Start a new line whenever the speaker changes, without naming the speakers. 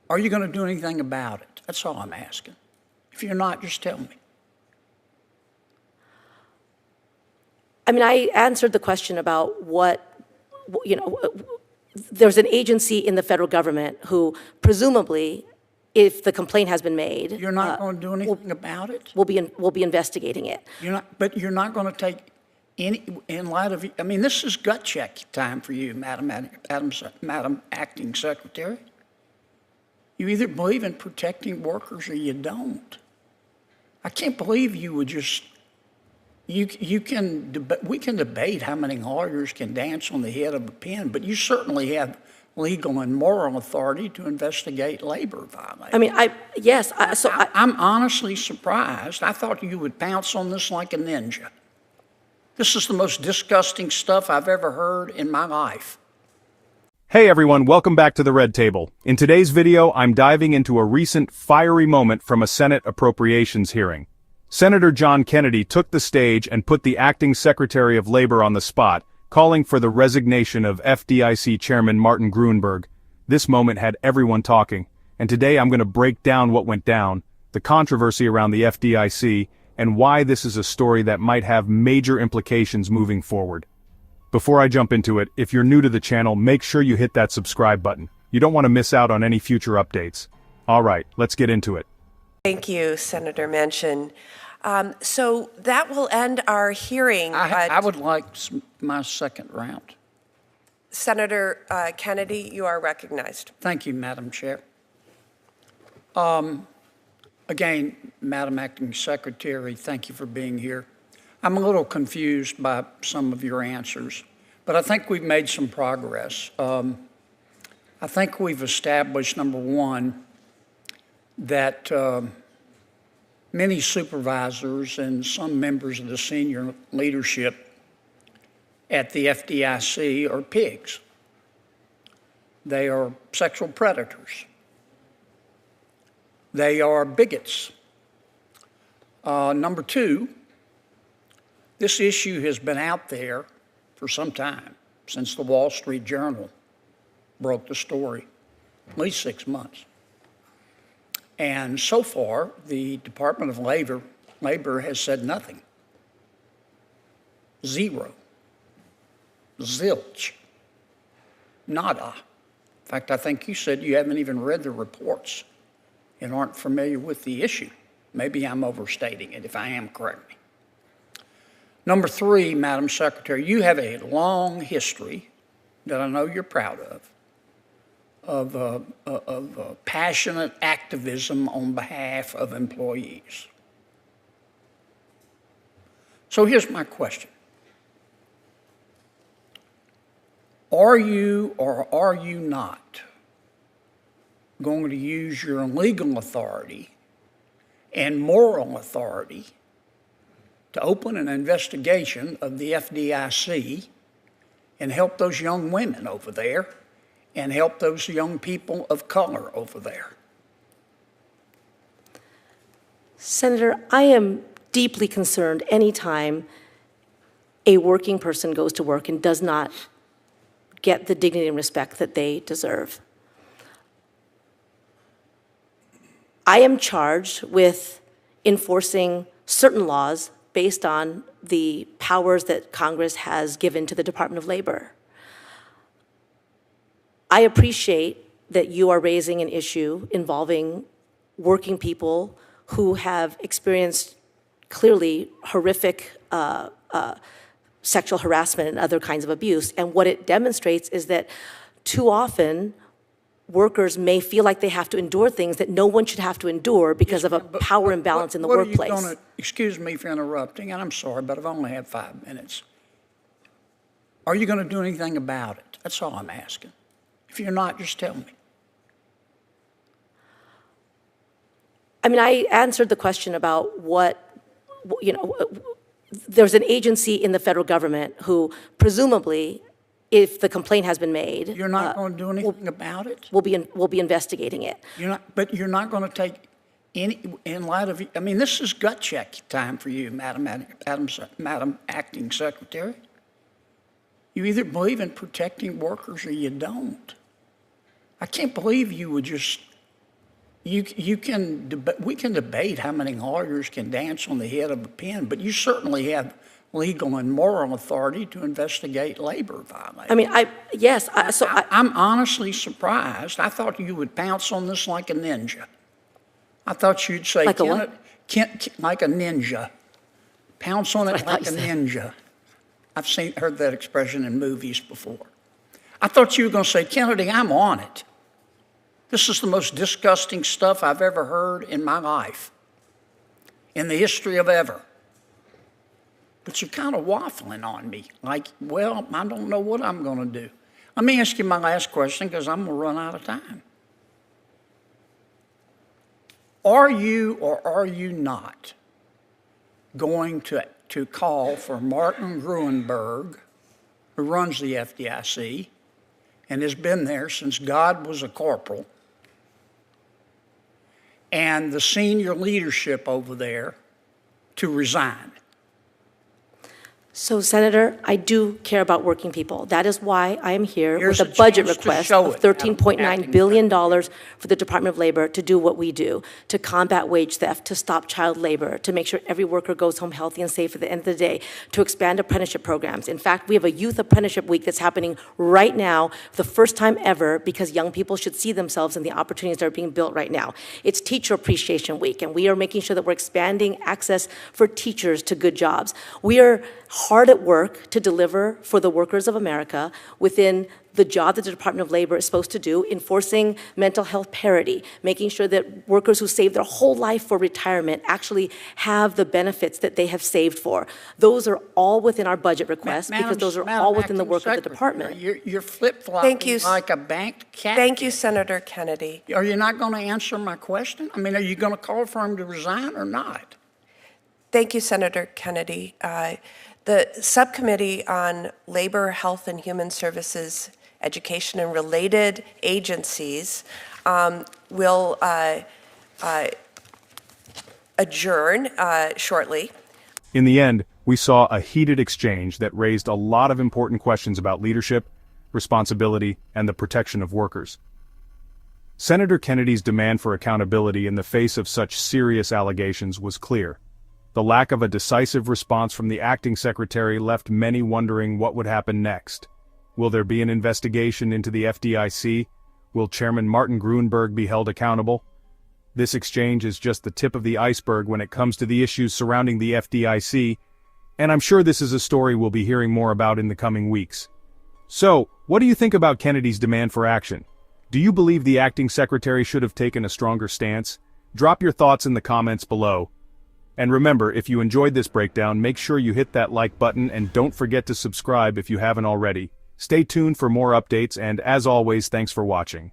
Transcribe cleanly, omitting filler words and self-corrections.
Are you going to do anything about it? That's all I'm asking. If you're not, just tell me.
I mean, I answered the question about there's an agency in the federal government who presumably, if the complaint has been made,
You're not going to do anything about it?
we'll be investigating it.
But you're not going to take any, in light of, I mean, this is gut check time for you, Madam Acting Secretary. You either believe in protecting workers or you don't. I can't believe you would just, we can debate how many lawyers can dance on the head of a pin, but you certainly have legal and moral authority to investigate labor violations.
I mean,
I'm honestly surprised. I thought you would pounce on this like a ninja. This is the most disgusting stuff I've ever heard in my life.
Hey everyone, welcome back to the Red Table. In today's video, I'm diving into a recent fiery moment from a Senate appropriations hearing. Senator John Kennedy took the stage and put the acting Secretary of Labor on the spot, calling for the resignation of FDIC Chairman Martin Gruenberg. This moment had everyone talking, and today I'm going to break down what went down, the controversy around the FDIC, and why this is a story that might have major implications moving forward. Before I jump into it, if you're new to the channel, make sure you hit that subscribe button. You don't want to miss out on any future updates. All right, let's get into it.
Thank you, Senator Manchin. So that will end our hearing.
I would like my second round.
Senator Kennedy, you are recognized.
Thank you, Madam Chair. Again, Madam Acting Secretary, thank you for being here. I'm a little confused by some of your answers, but I think we've made some progress. I think we've established, number one, that many supervisors and some members of the senior leadership at the FDIC are pigs. They are sexual predators. They are bigots. Number two, this issue has been out there for some time, since the Wall Street Journal broke the story, at least 6 months. And so far, the Department of Labor has said nothing. Zero. Zilch. Nada. In fact, I think you said you haven't even read the reports and aren't familiar with the issue. Maybe I'm overstating it. If I am, correct me. Number three, Madam Secretary, you have a long history that I know you're proud of passionate activism on behalf of employees. So here's my question. Are you or are you not going to use your legal authority and moral authority to open an investigation of the FDIC and help those young women over there and help those young people of color over there?
Senator, I am deeply concerned anytime a working person goes to work and does not get the dignity and respect that they deserve. I am charged with enforcing certain laws based on the powers that Congress has given to the Department of Labor. I appreciate that you are raising an issue involving working people who have experienced clearly horrific sexual harassment and other kinds of abuse. And what it demonstrates is that too often workers may feel like they have to endure things that no one should have to endure because of a power imbalance in the workplace.
Excuse me for interrupting, and I'm sorry, but I've only had 5 minutes. Are you going to do anything about it? That's all I'm asking. If you're not, just tell me.
I mean, I answered the question about there's an agency in the federal government who presumably, if the complaint has been made,
You're not going to do anything about it?
we'll be investigating it.
But you're not going to take any, in light of, I mean, this is gut check time for you, Madam Acting Secretary. You either believe in protecting workers or you don't. I can't believe you would just, you can we can debate how many lawyers can dance on the head of a pin, but you certainly have legal and moral authority to investigate labor violations.
I mean,
I'm honestly surprised. I thought you would pounce on this like a ninja. I thought you'd say,
like a what?
Like a ninja. Pounce on it like a ninja. I've heard that expression in movies before. I thought you were going to say, Kennedy, I'm on it. This is the most disgusting stuff I've ever heard in my life, in the history of ever. But you're kind of waffling on me, like, well, I don't know what I'm going to do. Let me ask you my last question, because I'm going to run out of time. Are you or are you not going to call for Martin Gruenberg, who runs the FDIC and has been there since God was a corporal, and the senior leadership over there to resign?
So, Senator, I do care about working people. That is why I am here with a budget request of $13.9 billion for the Department of Labor to do what we do, to combat wage theft, to stop child labor, to make sure every worker goes home healthy and safe at the end of the day, to expand apprenticeship programs. In fact, we have a youth apprenticeship week that's happening right now for the first time ever, because young people should see themselves in the opportunities that are being built right now. It's Teacher Appreciation Week, and we are making sure that we're expanding access for teachers to good jobs. We are hard at work to deliver for the workers of America within the job that the Department of Labor is supposed to do, enforcing mental health parity, making sure that workers who save their whole life for retirement actually have the benefits that they have saved for. Those are all within our budget requests, because those are all within the work of the department.
You're flip-flopping like a banked cat.
Thank you, Senator Kennedy.
Are you not going to answer my question? I mean, are you going to call for him to resign or not?
Thank you, Senator Kennedy. The Subcommittee on Labor, Health, and Human Services, Education, and Related Agencies will adjourn shortly.
In the end, we saw a heated exchange that raised a lot of important questions about leadership, responsibility, and the protection of workers. Senator Kennedy's demand for accountability in the face of such serious allegations was clear. The lack of a decisive response from the acting secretary left many wondering what would happen next. Will there be an investigation into the FDIC? Will Chairman Martin Gruenberg be held accountable? This exchange is just the tip of the iceberg when it comes to the issues surrounding the FDIC, and I'm sure this is a story we'll be hearing more about in the coming weeks. So, what do you think about Kennedy's demand for action? Do you believe the acting secretary should have taken a stronger stance? Drop your thoughts in the comments below. And remember, if you enjoyed this breakdown, make sure you hit that like button and don't forget to subscribe if you haven't already. Stay tuned for more updates, and as always, thanks for watching.